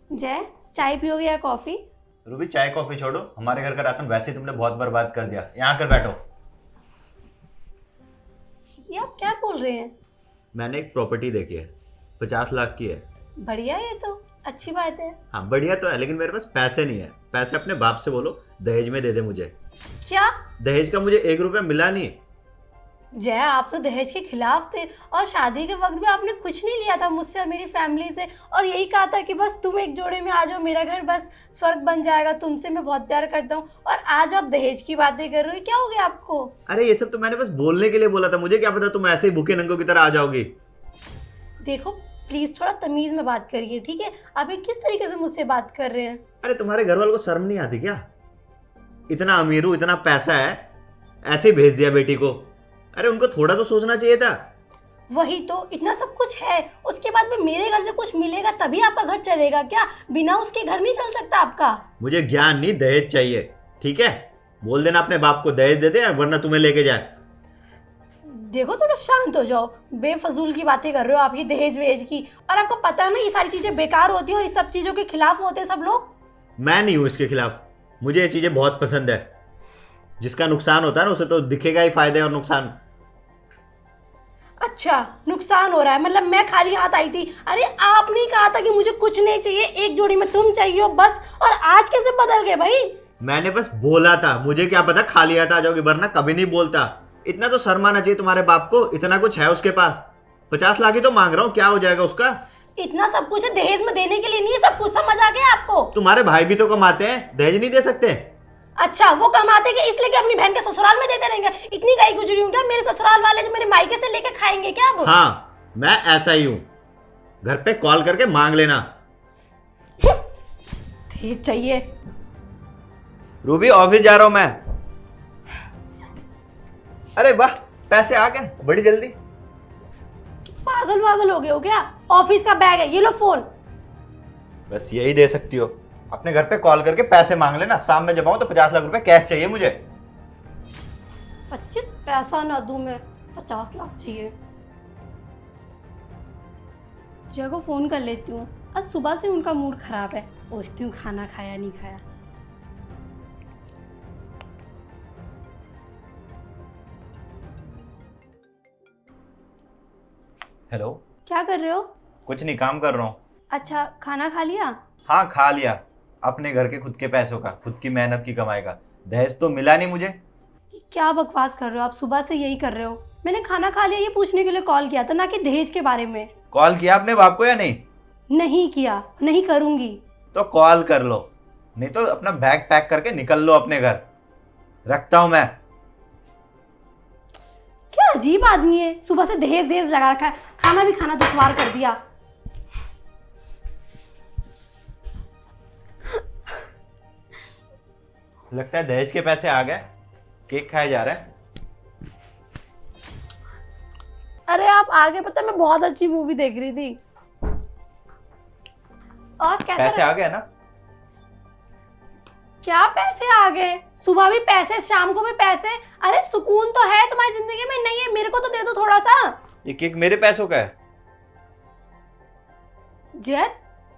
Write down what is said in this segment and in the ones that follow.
जय, चाय पियोगे या कॉफी? रूबी चाय कॉफी छोड़ो, हमारे घर का राशन वैसे ही तुमने बहुत बर्बाद कर दिया। यहाँ आकर बैठो। ये आप क्या बोल रहे हैं? मैंने एक प्रॉपर्टी देखी है, 50 लाख की है। बढ़िया, ये तो अच्छी बात है। हाँ बढ़िया तो है, लेकिन मेरे पास पैसे नहीं है। पैसे अपने बाप से बोलो दहेज में दे दे मुझे। क्या? दहेज का मुझे 1 रुपया मिला नहीं। जय, आप तो दहेज के खिलाफ थे और शादी के वक्त भी आपने कुछ नहीं लिया था मुझसे और मेरी फैमिली से, और यही कहा था कि बस तुम एक जोड़े में आ जाओ, मेरा घर बस स्वर्ग बन जाएगा, तुमसे मैं बहुत प्यार करता हूँ। और आज आप दहेज की बातें कर रहे हो, क्या हो गया आपको? अरे ये सब तो मैंने बस बोलने के लिए बोला था, मुझे क्या पता तुम ऐसे ही भूखे नंगों की तरह आ जाओगी। देखो प्लीज थोड़ा तमीज में बात करिए, ठीक है? आप ये किस तरीके से मुझसे बात कर रहे हैं? अरे तुम्हारे घर वालों को शर्म नहीं आती क्या? इतना अमीर हूं, इतना पैसा है, ऐसे ही भेज दिया बेटी को। अरे उनको थोड़ा तो सोचना चाहिए था। वही तो, इतना सब कुछ है, उसके बाद भी मेरे घर से कुछ मिलेगा तभी आपका घर चलेगा क्या? बिना उसके घर नहीं चल सकता आपका। मुझे ज्ञान नहीं, दहेज चाहिए, ठीक है? बोल देना अपने बाप को दहेज दे दे, वरना तुम्हें लेके जाए। देखो थोड़ा शांत हो जाओ, बेफजूल की बातें कर रहे हो आप, ये दहेज वेज की। और आपको पता है ना ये सारी चीजें बेकार होती हैं और इस सब चीजों के खिलाफ होते हैं सब लोग। मैं नहीं हूं इसके खिलाफ, मुझे ये चीजें बहुत पसंद है। जिसका नुकसान होता है ना उसे तो दिखेगा ही फायदे और नुकसान। अच्छा, नुकसान हो रहा है, मतलब मैं खाली हाथ आई थी? अरे आपने कहा था कि मुझे कुछ नहीं चाहिए, एक जोड़ी में तुम चाहिए हो बस, और आज कैसे बदल गए भाई? मैंने बस बोला था, मुझे क्या पता खाली हाथ आ जाओगे, वरना कभी नहीं बोलता। इतना तो शर्म आना चाहिए तुम्हारे बाप को, इतना कुछ है उसके पास। 50 लाख ही तो मांग रहा हूँ, क्या हो जाएगा उसका? इतना सब कुछ है दहेज में देने के लिए नहीं, सब कुछ समझ आ गया आपको? तुम्हारे भाई भी तो कमाते हैं, दहेज नहीं दे सकते? अच्छा, वो कमाते कि इसलिए कि अपनी बहन के ससुराल में देते रहेंगे? इतनी गाय गुजरी हूँ क्या? मेरे ससुराल वाले जो मेरे मायके से लेके खाएंगे क्या अब? हाँ मैं ऐसा ही हूँ, घर पे कॉल करके मांग लेना। ठीक चाहिए। रूबी ऑफिस जा रहा हूं मैं। अरे वाह, पैसे आ गए बड़ी जल्दी। पागल वागल हो गए हो क्या? ऑफिस का बैग है, ये लो फोन। बस यही दे सकती हो, अपने घर पे कॉल करके पैसे मांग लेना। शाम में जब आऊं तो 50 लाख रुपए कैश चाहिए मुझे। 25 पैसा ना दूं मैं, 50 लाख चाहिए। जय को फोन कर लेती हूँ, आज सुबह से उनका मूड खराब है, पूछती हूँ खाना खाया नहीं खाया। हेलो। क्या कर रहे हो? कुछ नहीं, काम कर रहा हूँ। अच्छा, खाना खा लिया? हाँ खा लिया, अपने घर के खुद के पैसों का, खुद की मेहनत की कमाई का। दहेज तो मिला नहीं मुझे। क्या बकवास कर रहे हो आप, सुबह से यही कर रहे हो। मैंने खाना खा लिया ये पूछने के लिए कॉल किया था, ना कि दहेज के बारे में। कॉल किया अपने बाप को या नहीं? नहीं किया, नहीं करूंगी। तो कॉल कर लो, नहीं तो अपना बैग पैक करके निकल लो अपने घर। रखता हूं मैं। क्या अजीब आदमी है, सुबह से दहेज दहेज लगा रखा है, खाना भी खाना दुश्वार कर दिया। लगता है दहेज के पैसे आ गए, केक खाए जा रहे हैं। अरे आप आगे, पता मैं बहुत अच्छी मूवी देख रही थी। और कैसा पैसे आ गए ना? क्या पैसे आ गए? सुबह भी पैसे, शाम को भी पैसे। अरे सुकून तो है तुम्हारी जिंदगी में? नहीं है, मेरे को तो दे दो थोड़ा सा। ये केक मेरे पैसों का है। जय,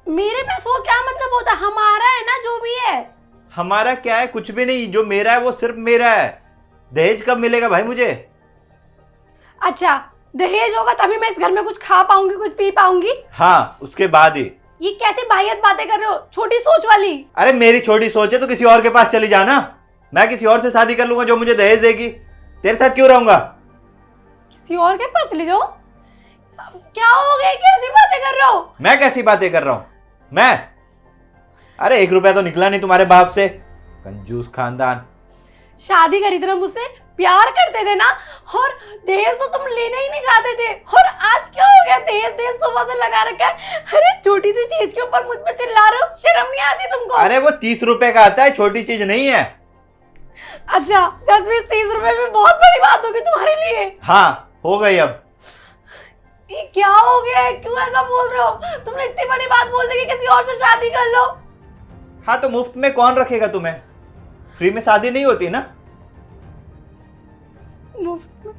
मेरे पैसों का क्या मतलब होता? हमारा है ना जो भी है। हमारा क्या है? कुछ भी नहीं, जो मेरा है वो सिर्फ मेरा है। दहेज कब मिलेगा भाई मुझे? अच्छा, दहेज होगा तभी मैं इस घर में कुछ खा पाऊंगी, कुछ पी पाऊंगी? हाँ उसके बाद ही। ये कैसे बाहियत बातें कर रहे हो, छोटी सोच वाली। अरे मेरी छोटी सोच है तो किसी और के पास चली जाना। मैं किसी और से शादी कर लूंगा जो मुझे दहेज देगी। तेरे साथ क्यों रहूंगा? किसी और के पास चले जाओ? क्या हो गया, कैसी बातें कर रहे हो? मैं कैसी बातें कर रहा हूं? मैं, अरे 1 रुपया तो निकला नहीं तुम्हारे बाप से। कंजूस खानदान। शादी करी थी ना मुझसे, प्यार करते थे ना, और दहेज तो तुम लेना ही नहीं चाहते थे, और आज क्या हो गया? दहेज दहेज सुबह से लगा रखा है। अरे छोटी सी चीज के ऊपर मुझ पे चिल्ला रहे हो, शर्म नहीं आती तुमको? अरे वो 30 रुपए का आता है, छोटी चीज नहीं है। अच्छा, 10-20-30 रुपए में बहुत बड़ी बात होगी तुम्हारे लिए। हाँ हो गई अब। ये क्या हो गया है, क्यों ऐसा बोल रहे हो? तुमने इतनी बड़ी बात बोल दी कि किसी और से शादी कर लो। हाँ तो मुफ्त में कौन रखेगा तुम्हें? फ्री में शादी नहीं होती ना। मुफ्त में?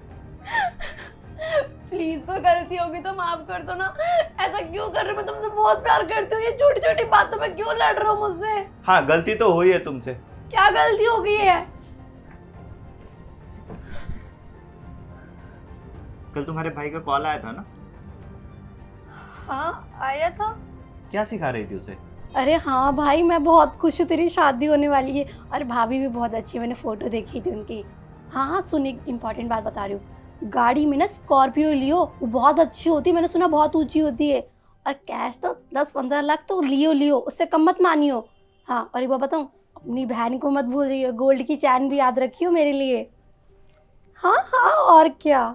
प्लीज कोई गलती होगी तो माफ कर दो ना। ऐसा क्यों कर रहे हो? मैं तुमसे बहुत प्यार करती हूँ, ये छोटी छोटी बातों में क्यों लड़ रहे हो मुझसे? हाँ, गलती तो हुई है तुमसे। क्या गलती हो गई है? कल तुम्हारे भाई का कॉल आया था ना? हाँ आया था। क्या सिखा रही थी उसे? अरे हाँ भाई, मैं बहुत खुश हूँ, तेरी शादी होने वाली है। और भाभी भी बहुत अच्छी है, मैंने फोटो देखी थी उनकी। हाँ हाँ सुन, एक इम्पॉर्टेंट बात बता रही हूँ। गाड़ी में ना स्कॉर्पियो लियो, वो बहुत अच्छी होती है, मैंने सुना बहुत ऊंची होती है। और कैश तो 10-15 लाख तो लियो, उससे कम मत मानियो। हाँ और एक बात बताऊँ, अपनी बहन को मत भूल रही हो, गोल्ड की चैन भी याद रखियो मेरे लिए। हाँ हाँ और क्या,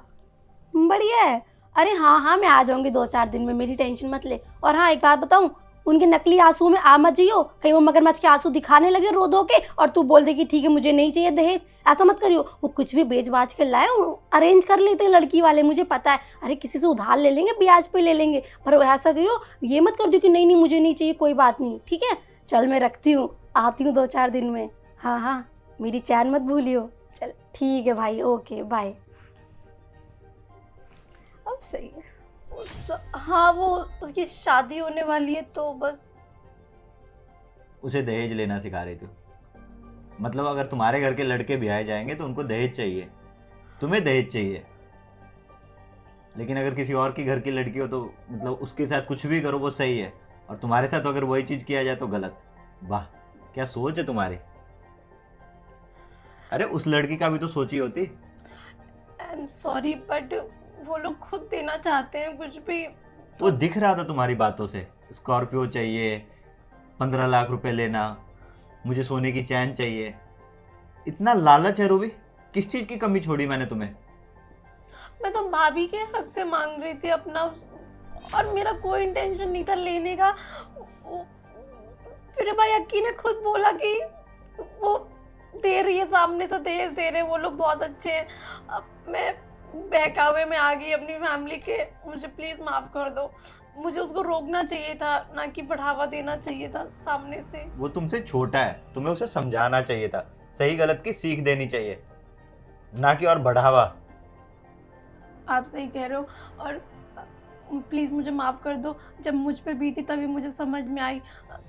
बढ़िया है। अरे हाँ हाँ मैं आ जाऊँगी 2-4 दिन में, मेरी टेंशन मत ले। और हाँ एक बात बताऊँ, उनके नकली आंसू में आ मत जियो, कहीं वो मगरमच्छ के आंसू दिखाने लगे रो धो के और तू बोल दे कि ठीक है मुझे नहीं चाहिए दहेज। ऐसा मत करियो, वो कुछ भी बेच बाच के लाए, अरेंज कर लेते हैं लड़की वाले, मुझे पता है। अरे किसी से उधार ले लेंगे, ब्याज पे ले लेंगे, पर ऐसा करियो, ये मत कर दियो कि नहीं नहीं मुझे नहीं चाहिए, कोई बात नहीं, ठीक है? चल मैं रखती हूँ, आती हूँ 2-4 दिन में। हाँ हाँ मेरी चैन मत भूलियो। चल ठीक है भाई, ओके बाय। अब सही है। हाँ वो उसकी शादी होने वाली है तो बस। उसे दहेज लेना सिखा रही थी। मतलब अगर तुम्हारे घर के लड़के ब्याहे जाएंगे तो उनको दहेज चाहिए, तुम्हें दहेज चाहिए। लेकिन अगर किसी और की घर की लड़की हो तो मतलब उसके साथ कुछ भी करो वो सही है, और तुम्हारे साथ अगर वही चीज किया जाए तो गलत। वाह क्या सोच है तुम्हारी। अरे उस लड़की का भी तो सोची होती। आई एम सॉरी बट वो लोग खुद देना चाहते हैं कुछ भी। वो दिख रहा था तुम्हारी बातों से, स्कॉर्पियो चाहिए, 15 लाख रुपए लेना, मुझे सोने की चैन चाहिए। इतना लालच है रूबी, किस चीज की कमी छोड़ी मैंने तुम्हें? मैं तो भाभी के हक से मांग रही थी अपना, और मेरा कोई इंटेंशन नहीं था लेने का। फिर भाई अक्की ने खुद बोला कि वो दे रही है, सामने से दहेज दे रहे हैं, वो लोग बहुत अच्छे हैं। अब मैं बहकावे में आ गई अपनी फैमिली के। मुझे प्लीज माफ कर दो, मुझे उसको रोकना चाहिए था, ना कि बढ़ावा देना चाहिए था सामने से। वो तुमसे छोटा है, तुम्हें उसे समझाना चाहिए था, सही गलत की सीख देनी चाहिए, ना कि और बढ़ावा। आप सही कह रहे हो, और प्लीज़ मुझे माफ़ कर दो। जब मुझ पे बीती तभी मुझे समझ में आई।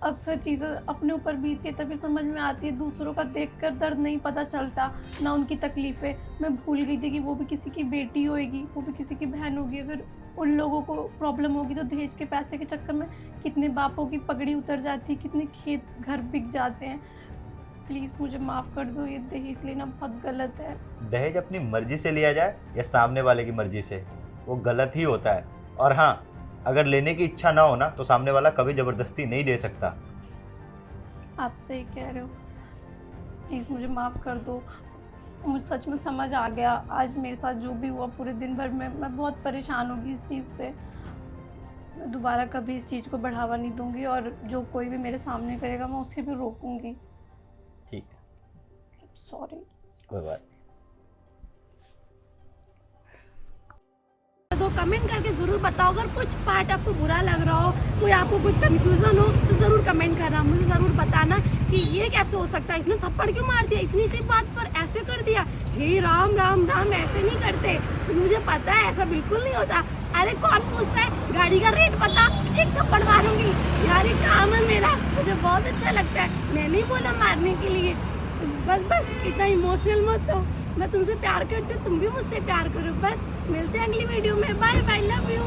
अक्सर चीज़ें अपने ऊपर बीतती है तभी समझ में आती है, दूसरों का देखकर दर्द नहीं पता चलता, ना उनकी तकलीफ़ें। मैं भूल गई थी कि वो भी किसी की बेटी होएगी, वो भी किसी की बहन होगी। अगर उन लोगों को प्रॉब्लम होगी तो दहेज के पैसे के चक्कर में कितने बापों की पगड़ी उतर जाती है, कितने खेत घर बिक जाते हैं। प्लीज़ मुझे माफ़ कर दो, ये दहेज लेना बहुत गलत है। दहेज अपनी मर्जी से लिया जाए या सामने वाले की मर्जी से, वो गलत ही होता है। और हाँ, अगर लेने की इच्छा ना हो ना तो सामने वाला कभी जबरदस्ती नहीं दे सकता। आप सही कह रहे हो, प्लीज़ मुझे माफ़ कर दो। मुझे सच में समझ आ गया आज मेरे साथ जो भी हुआ पूरे दिन भर में। मैं बहुत परेशान होगी इस चीज़ से। मैं दोबारा कभी इस चीज़ को बढ़ावा नहीं दूंगी, और जो कोई भी मेरे सामने करेगा मैं उसे भी रोकूंगी। ठीक है, सॉरी। कोई बात। तो कमेंट करके ज़रूर बताओ, अगर कुछ पार्ट आपको बुरा लग रहा हो, कोई आपको कुछ कंफ्यूजन हो तो ज़रूर कमेंट करना, मुझे ज़रूर बताना कि ये कैसे हो सकता है, इसने थप्पड़ क्यों मार दिया, इतनी सी बात पर ऐसे कर दिया। हे राम राम राम, ऐसे नहीं करते, मुझे पता है ऐसा बिल्कुल नहीं होता। अरे कौन पूछता है, गाड़ी का रेट पता, एक थप्पड़ मारूंगी यार, ये काम है मेरा, मुझे बहुत अच्छा लगता है। मैं नहीं बोला मारने के लिए, बस बस इतना इमोशनल मत हो। मैं तुमसे प्यार करती हूँ, तुम भी मुझसे प्यार करो। बस मिलते हैं अगली वीडियो में, बाय बाय, लव यू।